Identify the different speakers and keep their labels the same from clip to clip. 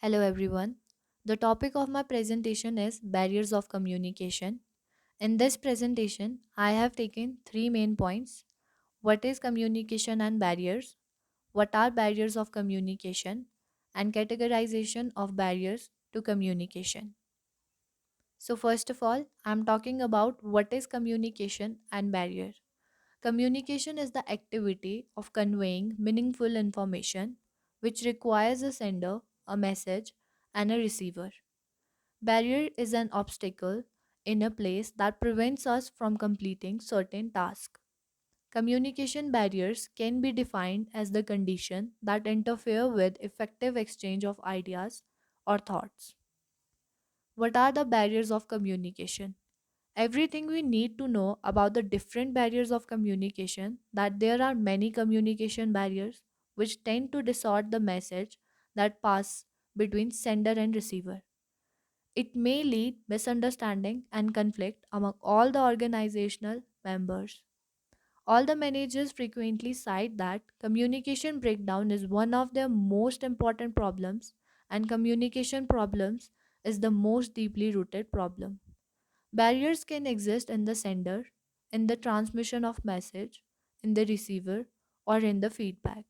Speaker 1: Hello everyone. The topic of my presentation is barriers of communication. In this presentation, I have taken three main points. What is communication and barriers? What are barriers of communication? And categorization of barriers to communication. So first of all, I'm talking about what is communication and barrier. Communication is the activity of conveying meaningful information which requires a sender, a message, and a receiver. Barrier is an obstacle in a place that prevents us from completing certain tasks. Communication barriers can be defined as the condition that interfere with effective exchange of ideas or thoughts. What are the barriers of communication? Everything we need to know about the different barriers of communication, that there are many communication barriers which tend to distort the message that pass between sender and receiver. It may lead misunderstanding and conflict among all the organizational members. All the managers frequently cite that communication breakdown is one of their most important problems, and communication problems is the most deeply rooted problem. Barriers can exist in the sender, in the transmission of message, in the receiver, or in the feedback.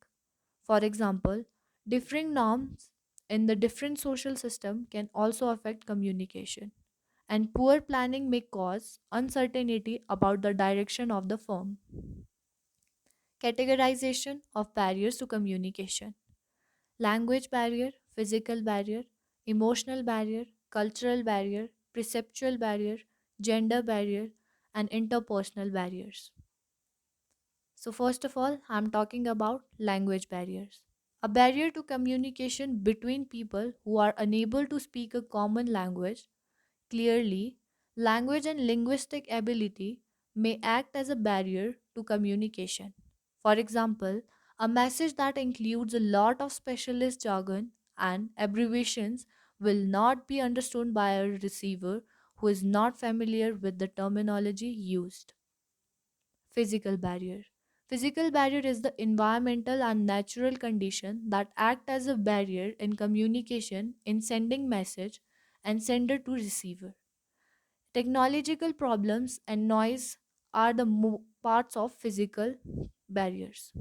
Speaker 1: For example, differing norms in the different social system can also affect communication, and poor planning may cause uncertainty about the direction of the firm. Categorization of barriers to communication: language barrier, physical barrier, emotional barrier, cultural barrier, perceptual barrier, gender barrier, and interpersonal barriers. So, first of all, I'm talking about language barriers. A barrier to communication between people who are unable to speak a common language clearly. Language and linguistic ability may act as a barrier to communication. For example, a message that includes a lot of specialist jargon and abbreviations will not be understood by a receiver who is not familiar with the terminology used. Physical barrier. Physical barrier is the environmental and natural condition that act as a barrier in communication in sending message and sender to receiver. Technological problems and noise are the parts of physical barriers.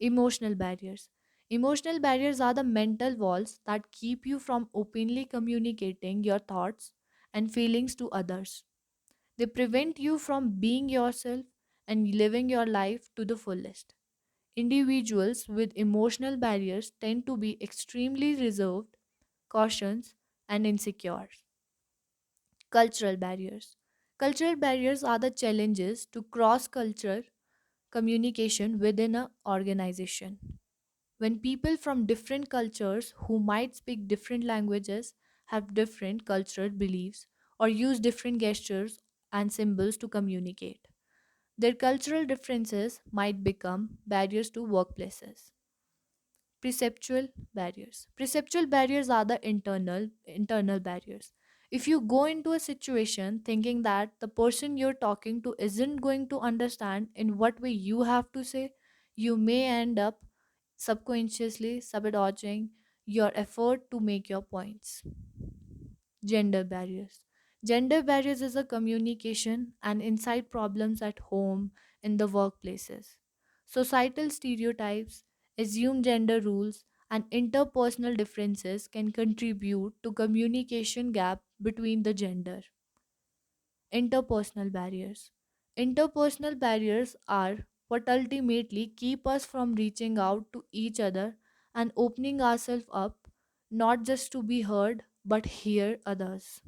Speaker 1: Emotional barriers. Emotional barriers are the mental walls that keep you from openly communicating your thoughts and feelings to others. They prevent you from being yourself and living your life to the fullest. Individuals with emotional barriers tend to be extremely reserved, cautious, and insecure. Cultural barriers. Cultural barriers are the challenges to cross cultural communication within an organization. When people from different cultures who might speak different languages, have different cultural beliefs, or use different gestures and symbols to communicate, their cultural differences might become barriers to workplaces. Perceptual barriers. Perceptual barriers are the internal barriers. If you go into a situation thinking that the person you're talking to isn't going to understand in what way you have to say, you may end up subconsciously sabotaging your effort to make your points. Gender barriers. Gender barriers is a communication and insight problems at home, in the workplaces. Societal stereotypes, assumed gender rules, and interpersonal differences can contribute to communication gap between the gender. Interpersonal barriers. Interpersonal barriers are what ultimately keep us from reaching out to each other and opening ourselves up, not just to be heard but hear others.